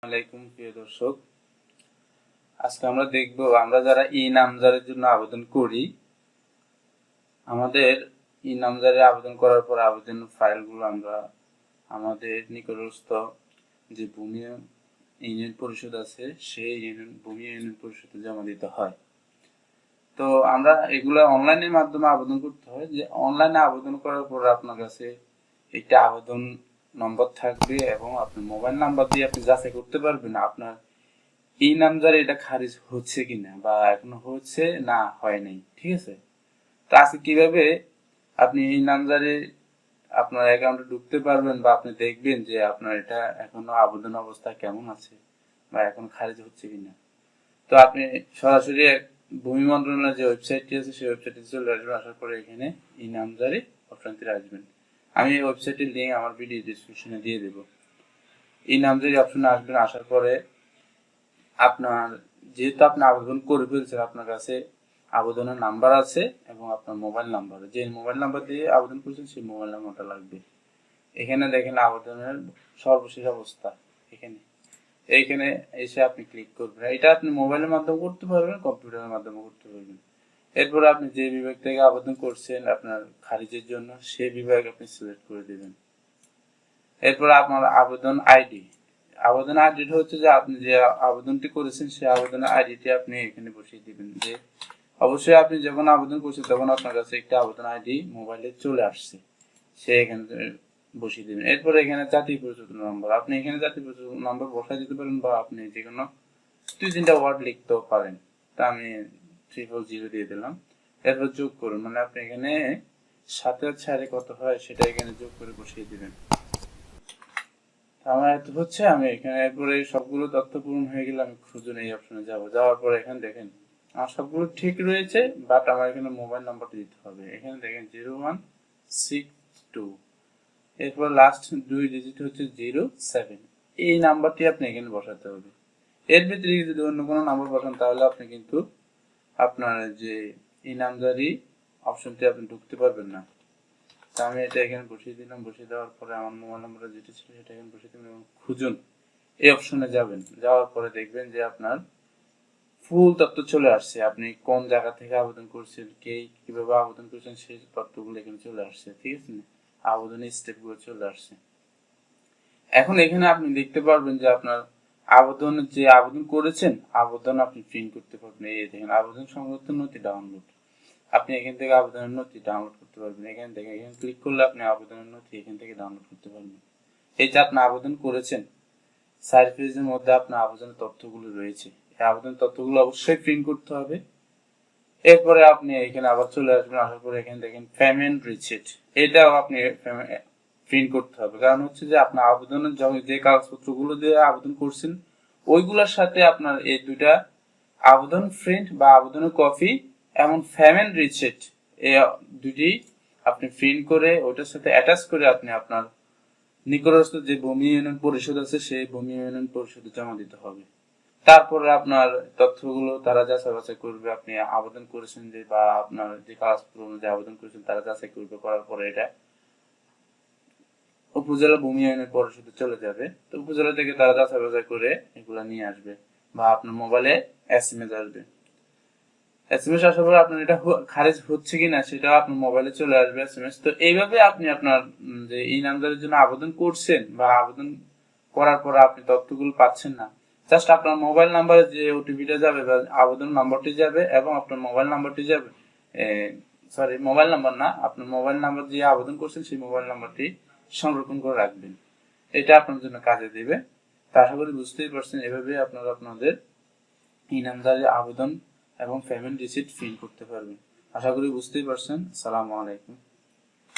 আলাইকুম প্রিয় দর্শক, আজকে আমরা দেখব আমরা যারা নামজারির জন্য আবেদন করি, আমাদের নামজারি আবেদন করার পর আবেদন ফাইলগুলো আমরা আমাদের নিকটস্থ যে ভূমি ইউনিয়ন পরিষদ আছে সেই ভূমি ইউনিয়ন পরিষদে জমা দিতে হয়। তো আমরা এগুলো অনলাইনের মাধ্যমে আবেদন করতে হয়। যে অনলাইনে আবেদন করার পর আপনার কাছে একটা আবেদন নম্বর থাকবে এবং আপনার মোবাইল নাম্বার দিয়ে আপনি যাচাই করতে পারবেন আপনার নামজারি এটা খারিজ হচ্ছে কিনা বা এখনো হচ্ছে না হয় নাই। ঠিক আছে, তো আজকে কিভাবে আপনি নামজারি আপনার অ্যাকাউন্টে ঢুকতে পারবেন বা আপনি দেখবেন যে আপনার এটা এখনো আবেদন অবস্থা কেমন আছে বা এখন খারিজ হচ্ছে কিনা। তো আপনি সরাসরি ভূমি মন্ত্রণালয়ের যে ওয়েবসাইটটি আছে সেই ওয়েবসাইটে চলে আসবেন। আসার পরে এখানে নামজারি অপশনটি আসবেন। আমি এই ওয়েবসাইটের লিঙ্ক আমার ভিডিও ডেসক্রিপশনে দিয়ে দেব। নামজারি অপশনে আসবেন। আসার পরে আপনার যেহেতু আপনি আবেদন করে ফেলছেন, আপনার কাছে আবেদনের নাম্বার আছে এবং আপনার মোবাইল নাম্বার, যে মোবাইল নাম্বার দিয়ে আবেদন করেছেন সেই মোবাইল নাম্বারটা লাগবে। এখানে দেখেন আবেদনের সর্বশেষ অবস্থা। এইখানে এসে আপনি ক্লিক করবেন। এটা আপনি মোবাইলের মাধ্যমে করতে পারবেন, কম্পিউটারের মাধ্যমে করতে পারবেন। এরপর আপনি যে বিভাগ থেকে আবেদন করছেন আপনার খারিজের জন্য সেই বিভাগ আপনি সিলেক্ট করে দেবেন। এরপর আপনার আবেদন আইডি হচ্ছে যে আপনি যে আবেদনটি করেছেন সেই আবেদনের আইডিটি আপনি এখানে বসিয়ে দিবেন। যে অবশ্যই আপনি যখন আবেদন করছেন তখন আপনার কাছে একটা আবেদন আইডি মোবাইলে চলে আসছে, সে এখানে বসিয়ে দিবেন। এরপর এখানে জাতীয় পরিচয় নম্বর, আপনি এখানে জাতীয় পরিচয় নম্বর বসাই দিতে পারেন বা আপনি যে কোনো 2-3টা ওয়ার্ড লিখতেও পারেন। তা আমি 000 দিয়ে দিলাম। এরপর যোগ করুন, মানে আপনি এখানে 7 কত হয় সেটা এখানে যোগ করে বসিয়ে দিবেন। আমার এত হচ্ছে, আমি এখানে এরপরে সবগুলো তথ্য পূরণ হয়ে গেলে আমি খুঁজুন এই অপশনে যাব। যাওয়ার পরে এখানে দেখেন আমার সবগুলো ঠিক রয়েছে, বাট আমার এখানে মোবাইল নাম্বারটা দিতে হবে। এখানে দেখেন 0162, এরপর লাস্ট 2 ডিজিট হচ্ছে 07। এই নাম্বারটি আপনি এখানে বসাতে হবে। এর ভিতরে যদি অন্য কোনো নাম্বার বসান তাহলে আপনি কিন্তু আপনার যে নামজারি অপশনটি আপনি ঢুকতে পারবেন না। আমি এটা এখানে বসিয়ে দিলাম। বসিয়ে দেওয়ার পরে আমার মোবাইল নাম্বারটা যেটা ছিল সেটা এখানে বসিয়ে দিলাম এবং খুঁজুন এই অপশনে যাবেন। যাওয়ার পরে দেখবেন যে আপনার ফুল তথ্য চলে আসছে। আপনি কোন জায়গা থেকে আবেদন করছেন, কিভাবে আবেদন করছেন সেই তথ্যগুলো এখানে চলে আসছে। ঠিক আছে, আবেদনের স্টেপগুলো চলে আসছে। এখন এখানে আপনি দেখতে পারবেন যে আপনার আবেদন করেছেন আবেদন আপনি প্রিন্ট করতে পারবেন। এই দেখেন আবেদন সংক্রান্ত নথি ডাউনলোড, আপনি এখান থেকে আবেদনের নথি ডাউনলোড করতে পারবেন। এখান থেকে ক্লিক করলে আপনি আবেদনের নথি এখান থেকে ডাউনলোড করতে পারবেন। এই যে আপনি আবেদন করেছেন 4 পেজের মধ্যে আপনার আবেদনের তথ্যগুলো রয়েছে। এই আবেদন তথ্যগুলো অবশ্যই প্রিন্ট করতে হবে। এরপরে আপনি এখানে আবার চলে আসবেন। আসার পরে এখানে দেখেন পেমেন্ট রিসিপ্ট, এটাও আপনি প্রিন্ট করতে হবে। কারণ হচ্ছে যে আপনার আবেদনের যে কাগজপত্রগুলো দিয়ে আবেদন করছেন ওইগুলোর সাথে আপনার এই দুইটা আবেদন প্রিন্ট বা আবেদনের কপি এমন পেমেন্ট রিসিপ্ট এই দুটি আপনি প্রিন্ট করে ওটার সাথে অ্যাটাচ করে আপনি আপনার নিকটস্থ যে ভূমি ইউনিয়ন পরিষদ আছে সেই ভূমি ইউনিয়ন পরিষদে জমা দিতে হবে। তারপরে আপনার তথ্যগুলো তারা যাচাই বাছাই করবে আপনি আবেদন করেছেন যে বা আপনার যে কাগজপত্র অনুযায়ী আবেদন করেছেন তারা যাচাই করবে। করার পরে এটা উপজেলা ভূমি ইউনিয়ন পরিষদে চলে যাবে। তো উপজেলা থেকে তারা যাচাই বাছাই করে এগুলা নিয়ে আসবে বা আপনার মোবাইলে এসএমএস আসবে। এসএমএস আসার পরে আপনার এটা খারিজ হচ্ছে কিনা সেটা আপনার মোবাইলে চলে আসবে এসএমএস। তো এইভাবে আপনি আপনার যে নামজারির জন্য আবেদন করছেন বা আবেদন করার পর আপনি তথ্যগুলো পাচ্ছেন না, জাস্ট আপনার মোবাইল নাম্বারে যে ওটিপিটা যাবে বা আবেদন নাম্বারটি যাবে এবং আপনার মোবাইল নাম্বারটি যাবে, মোবাইল নাম্বার না, আপনার মোবাইল নাম্বার দিয়ে আবেদন করছেন সেই মোবাইল নাম্বারটি সংরক্ষণ করে রাখবেন। এটা আপনার জন্য কাজে দিবে। তা আশা করি বুঝতেই পারছেন। এভাবে আপনারা আপনাদের নামজারি আবেদন এবং পেমেন্ট রিসিপ্ট ফিল করতে পারবেন। আশা করি বুঝতেই পারছেন। আসসালামু আলাইকুম।